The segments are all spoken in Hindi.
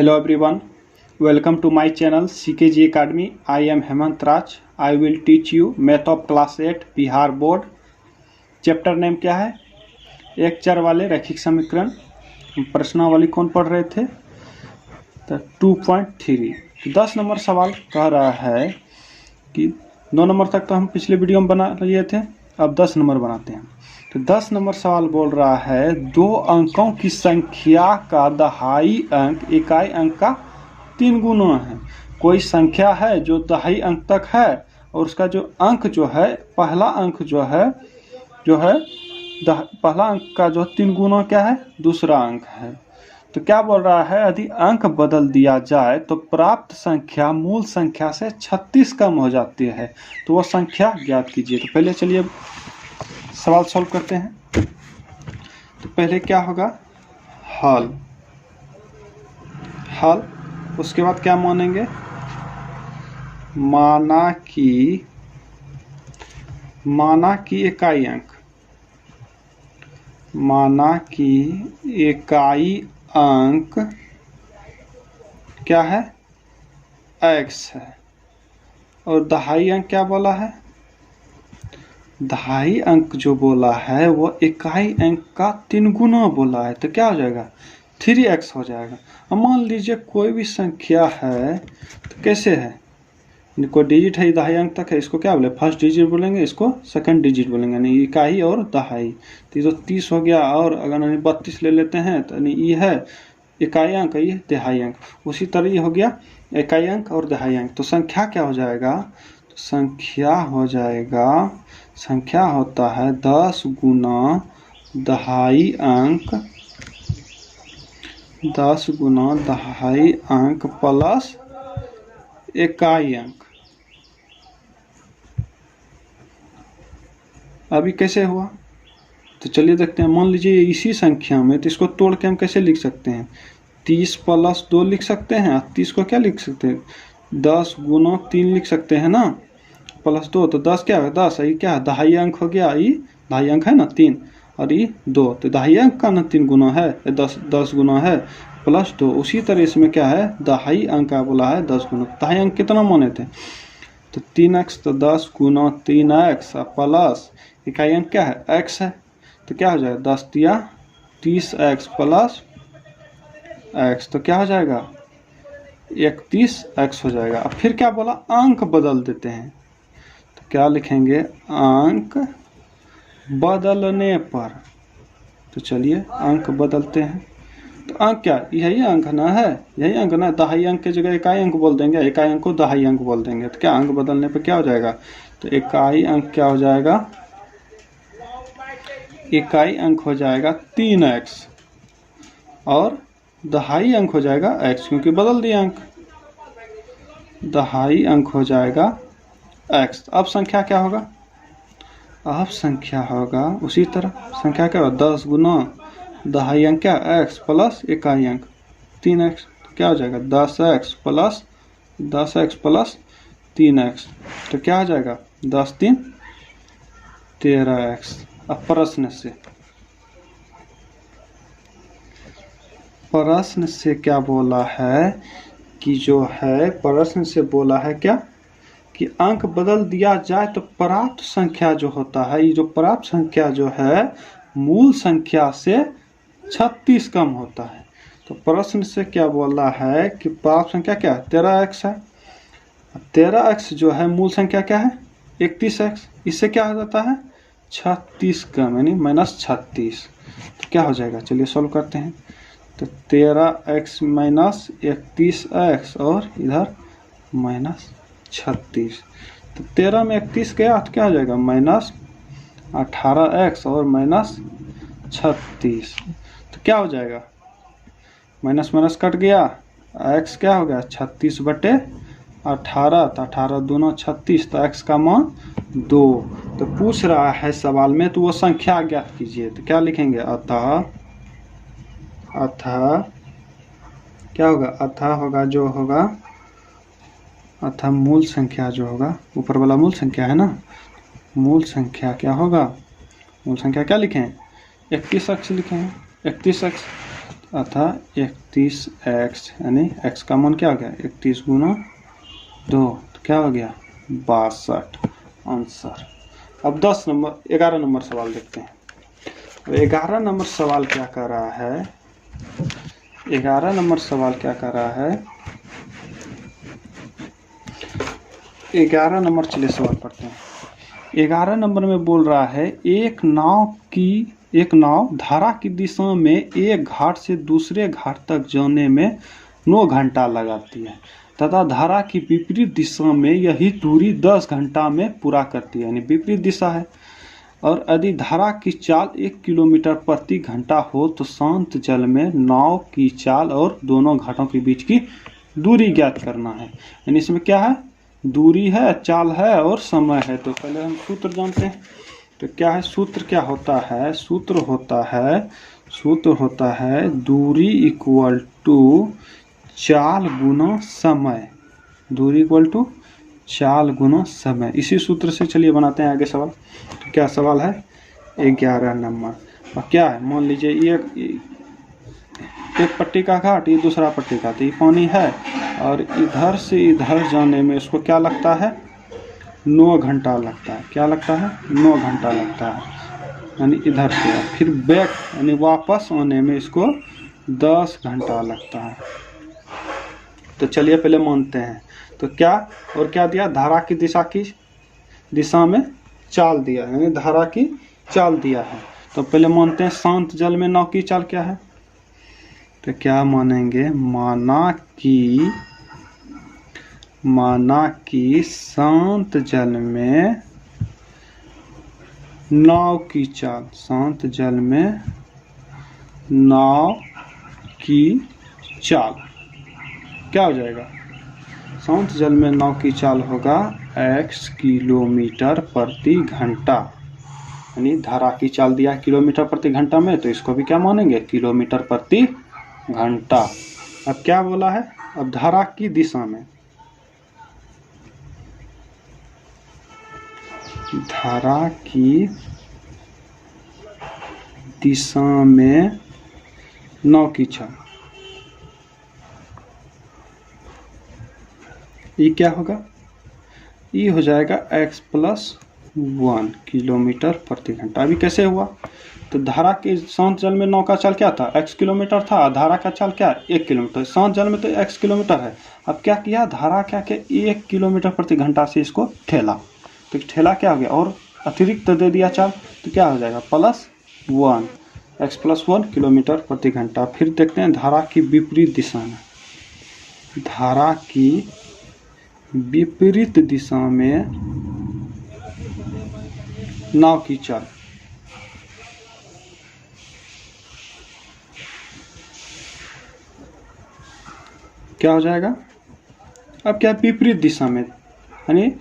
Hello everyone, welcome to my channel CKG Academy. I am Hemant Raj. I will teach you Math of Class 8 Bihar board. Chapter name क्या है? एक चर वाले रैखिक समीकरण. प्रश्नावली कौन पढ़ रहे थे? तो 2.3. 10 नंबर सवाल कह रहा है कि 2 नंबर तक तो हम पिछले वीडियो में बना लिए थे, अब 10 नंबर बनाते हैं. तो 10 नंबर सवाल बोल रहा है 2 अंकों की संख्या का दहाई अंक इकाई अंक का 3 गुना है. कोई संख्या है जो दहाई अंक तक है और उसका जो अंक जो है पहला अंक जो है पहला अंक का जो 3 गुना क्या है? दूसरा अंक है. तो क्या बोल रहा है, यदि अंक बदल दिया जाए तो प्राप्त संख्या मूल संख्या से 36 कम हो जाती है. तो वो संख्या ज्ञात कीजिए. तो पहले चलिए सवाल सॉल्व करते हैं. तो पहले क्या होगा? हल. उसके बाद क्या मानेंगे? माना कि इकाई अंक क्या है? x है. और दहाई अंक क्या बोला है? दहाई अंक जो बोला है वो इकाई अंक का 3 गुना बोला है. तो क्या हो जाएगा? 3x हो जाएगा. अब मान लीजिए कोई भी संख्या है, तो कैसे है? कोई डिजिट है, दहाई अंक तक है, इसको क्या बोले? फर्स्ट डिजिट बोलेंगे, इसको सेकंड डिजिट बोलेंगे. यानी इकाई और दहाई. तो ये तो 30 हो गया. और अगर 32 ले लेते हैं तो ये है इकाई अंक, ये दहाई अंक. उसी तरह ये हो गया इकाई अंक और दहाई अंक. तो संख्या क्या हो जाएगा? तो संख्या होता है 10 गुना दहाई अंक प्लस इकाई अंक. अभी कैसे हुआ? तो चलिए देखते हैं. मान लीजिए इसी संख्या में, तो इसको तोड़ के हम कैसे लिख सकते हैं? 30 प्लस 2 लिख सकते हैं. 30 को क्या लिख सकते हैं? 10 गुना 3 लिख सकते हैं ना, प्लस 2. तो 10 क्या है? 10. ये क्या है? दहाई अंक हो गया. ये दहाई अंक है ना 3, और ये 2. तो दहाई अंक का ना 3 गुना है, 10 गुना है प्लस 2. उसी तरह इसमें क्या है? दहाई अंक का बोला है 10 गुना. दहाई अंक कितना माने थे? तो 3x. तो 10 गुना 3x प्लस इकाई अंक क्या है? x है. तो क्या हो जाएगा? 10 दिया 30x प्लस x. तो क्या हो जाएगा? 31x हो जाएगा. अब फिर क्या बोला? अंक बदल देते हैं. तो क्या लिखेंगे? अंक बदलने पर. तो चलिए अंक बदलते हैं. तो अंक क्या? यही अंक ना है, यही अंक ना. दहाई अंक की जगह इकाई अंक बोल देंगे, इकाई अंक को दहाई अंक बोल देंगे. तो क्या अंक बदलने पर क्या हो जाएगा? तो इकाई अंक क्या हो जाएगा? इकाई अंक हो जाएगा 3x और दहाई अंक हो जाएगा x, क्योंकि बदल दिया अंक. दहाई अंक हो जाएगा x. अब संख्या क्या होगा? अब संख्या होगा उसी तरह. संख्या क्या होगा? 10 गुना दहाई अंक क्या? x प्लस इकाई अंक 3x. तो क्या हो जाएगा? 10x plus 3x. तो क्या हो जाएगा? 10 3 13x. अब प्रश्न से क्या बोला है कि जो है प्रश्न से बोला है क्या कि अंक बदल दिया जाए तो प्राप्त संख्या जो होता है, ये जो प्राप्त संख्या जो है मूल संख्या से 36 कम होता है. तो प्रश्न से क्या बोला है कि प्राप्त संख्या क्या है? 13x है. 13x जो है मूल संख्या क्या है? 31x. इससे क्या हो जाता है? 36 कम, यानी -36. तो क्या हो जाएगा? चलिए सॉल्व करते हैं. तो 13x माइनस 31x और इधर -36. तो 13 में 31 गया तो क्या हो जाएगा? -18x और -36. तो क्या हो जाएगा? माइनस माइनस कट गया. x क्या हो गया? 36/18. तो 18 दूना 36. तो x का मान 2. तो पूछ रहा है सवाल में, तो वो संख्या ज्ञात कीजिए. तो क्या लिखेंगे? अतः क्या होगा? अतः मूल संख्या जो होगा, ऊपर वाला मूल संख्या है ना, मूल संख्या क्या होगा? मूल संख्या क्या लिखें? 31x लिखे हैं. 31x अतः 31x यानी x का मान क्या हो गया 31 गुना 2, तो क्या हो गया 62 आंसर। अब 11 नंबर सवाल देखते हैं। 11 नंबर सवाल क्या कर रहा है, 11 नंबर सवाल क्या कर रहा है, 11 नंबर चलिए सवाल पढ़ते हैं। 11 नंबर में बोल रहा है एक नाव धारा की दिशा में एक घाट से दूसरे घाट तक जाने में 9 घंटा लगाती है तथा धारा की विपरीत दिशा में यही दूरी 10 घंटा में पूरा करती है, यानी विपरीत दिशा है। और यदि धारा की चाल 1 किलोमीटर प्रति घंटा हो तो शांत जल में नाव की चाल और दोनों घाटों के बीच की दूरी ज्ञात करना है। यानी इसमें क्या है, दूरी है, चाल है और समय है। तो पहले हम सूत्र जानते हैं। तो क्या है सूत्र, क्या होता है सूत्र होता है दूरी इक्वल टू चाल गुना समय, दूरी इक्वल टू चाल गुना समय। इसी सूत्र से चलिए बनाते हैं आगे सवाल। तो क्या सवाल है 11 नंबर, और क्या है मान लीजिए एक पट्टी का घाट, ये दूसरा पट्टी का, तो ये पानी है और इधर से इधर जाने में इसको क्या लगता है 9 घंटा लगता है। क्या लगता है 9 घंटा लगता है, यानी इधर से फिर बैक यानी वापस आने में इसको 10 घंटा लगता है। तो चलिए पहले मानते हैं। तो क्या और क्या दिया, धारा की दिशा में चाल दिया, यानी धारा की चाल दिया है। तो पहले मानते हैं शांत जल में नाव की चाल क्या है। तो क्या मानेंगे, माना कि शांत जल में नाव की चाल, शांत जल में नाव की चाल क्या हो जाएगा, शांत जल में नाव की चाल होगा x किलोमीटर प्रति घंटा, यानी धारा की चाल दिया किलोमीटर प्रति घंटा में, तो इसको भी क्या मानेंगे किलोमीटर प्रति घंटा। अब क्या बोला है, अब धारा की दिशा में, धारा की दिशा में नाव की चाल, ये क्या होगा, ये हो जाएगा x+1 किलोमीटर प्रति घंटा। अभी कैसे हुआ, तो धारा के शांत जल में नाव का चाल क्या था x किलोमीटर था, धारा का चाल क्या 1 किलोमीटर, शांत जल में तो x किलोमीटर है। अब क्या किया, धारा क्या के 1 किलोमीटर प्रति घंटा से इसको ठेला, तो ठेला क्या हो गया और अतिरिक्त दे दिया चाल, तो क्या हो जाएगा +1 x+1 किलोमीटर प्रति घंटा। फिर देखते हैं धारा की विपरीत दिशा में, धारा की विपरीत दिशा में नाव की चाल, क्या हो जाएगा, अब क्या विपरीत दिशा में, यानी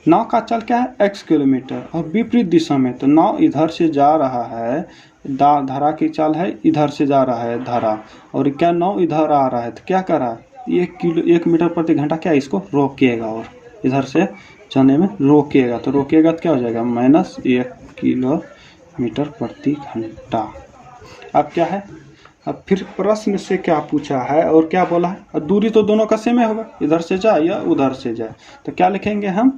नाव का चाल क्या है x किलोमीटर और विपरीत दिशा में, तो नाव इधर से जा रहा है, धारा की चाल है इधर से जा रहा है धारा, और क्या नाव इधर आ रहा है, तो क्या कर रहा है 1 मीटर प्रति घंटा क्या इसको रोकेगा और इधर से जाने में रोकेगा, तो रोकेगा तो क्या हो जाएगा -1 किलोमीटर प्रति घंटा। अब क्या है, अब फिर प्रश्न से क्या पूछा है और क्या बोला है, और दूरी तो दोनों का सेम होगा, इधर से जाए या उधर से जाए, तो क्या लिखेंगे हम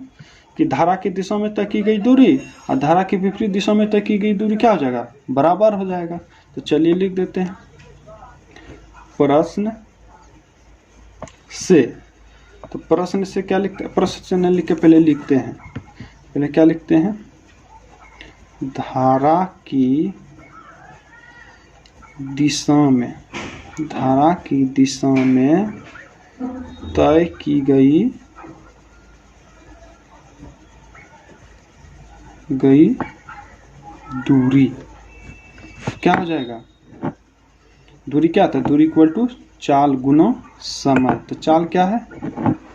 कि धारा की दिशा में तय की गई दूरी और धारा की विपरीत दिशा में तय की गई दूरी क्या हो जाएगा बराबर हो जाएगा। तो चलिए लिख देते हैं प्रश्न से। तो प्रश्न से क्या लिखते हैं, प्रश्न से न लिख के पहले लिखते हैं, पहले क्या लिखते हैं, धारा की दिशा में, धारा की दिशा में तय की गई दूरी क्या हो जाएगा, दूरी क्या था, दूरी इक्वल टू चाल गुना समय। तो चाल क्या है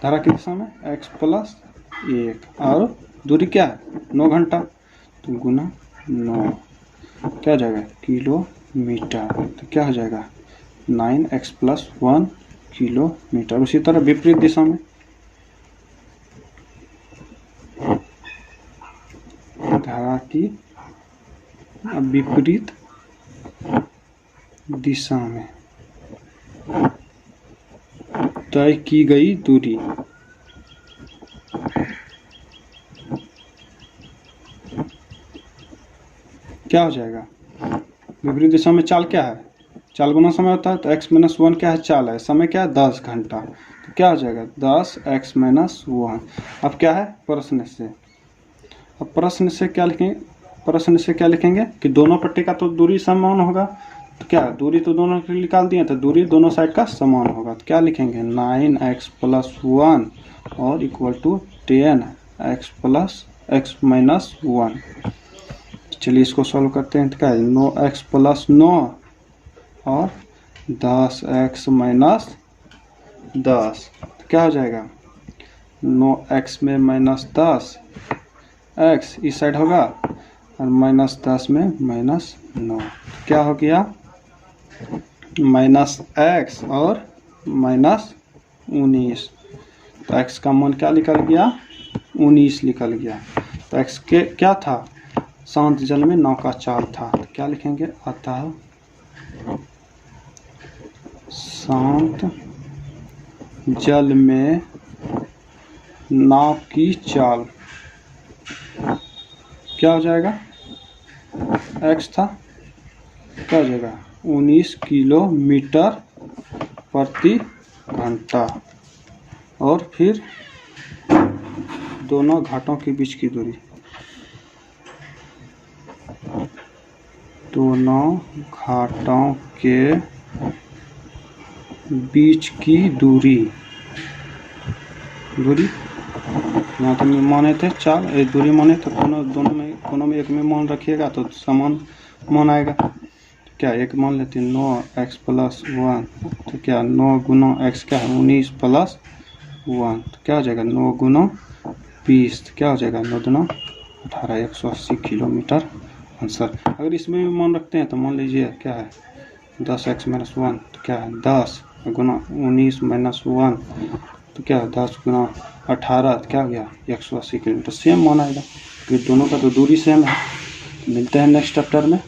धारा की दिशा में x+1 और दूरी क्या है 9 घंटा, तो गुना 9 क्या हो जाएगा किलोमीटर, तो क्या हो जाएगा 9x+1 किलोमीटर। उसी तरह विपरीत दिशा में, धारा की विपरीत दिशा में तय की गई दूरी। क्या हो जाएगा? विपरीत दिशा में चाल क्या है? चाल गुना समय होता है, तो x माइनस 1 क्या है? चाल है। समय क्या है? 10 घंटा। तो क्या हो जाएगा? 10x minus 1। अब क्या है? प्रश्न से। अब प्रश्न से क्या लिखेंगे? प्रश्न से क्या लिखेंगे कि दोनों पट्टी का तो दूरी समान होगा। तो क्या दूरी तो दोनों की निकाल दिए, तो दूरी दोनों साइड का समान होगा। तो क्या लिखेंगे? 9x प्लस 1 और equal to 10x plus x minus 1। चलिए इसको सॉल्व करते हैं। तो क्या है? 9x प्लस 9 और 10x माइनस 10। तो क्या हो जाएगा? 9x में माइनस 10, x इस साइड होगा और माइनस 10 में माइनस 9। तो क्या हो गया? माइनस x और माइनस 19। तो x का मान क्या निकल गया? 19 निकल गया। तो x के क्या था? शांत जल में नाव का चाल था। तो क्या लिखेंगे? अतः शांत जल में नाव की चाल क्या हो जाएगा? x था, क्या हो जाएगा? 19 किलोमीटर प्रति घंटा। और फिर दोनों घाटों के बीच की दूरी, दोनों घाटों के बीच की दूरी यहाँ तो माने थे चाल, दूरी माने तो दोनों में एक में मान रखिएगा तो समान मान आएगा। क्या एक मान लेते हैं? 9x plus 1। तो क्या 9 गुना x क्या है? 19 प्लस 1। तो क्या हो जाएगा? 9 गुना 20। तो क्या हो जाएगा? 9 गुना 18, 180 किलोमीटर आंसर। अगर इसमें भी मान रखते हैं तो मान लीजिए क्या है? 10x minus 1। तो क्या है? 10 गुना 19 माइनस 1। तो क्या है? 10 गुना 18। तो क्या हो गया? 180 किलोमीटर। सेम मान आएगा क्योंकि दोनों का तो दूरी सेम है। मिलते हैं नेक्स्ट चैप्टर में।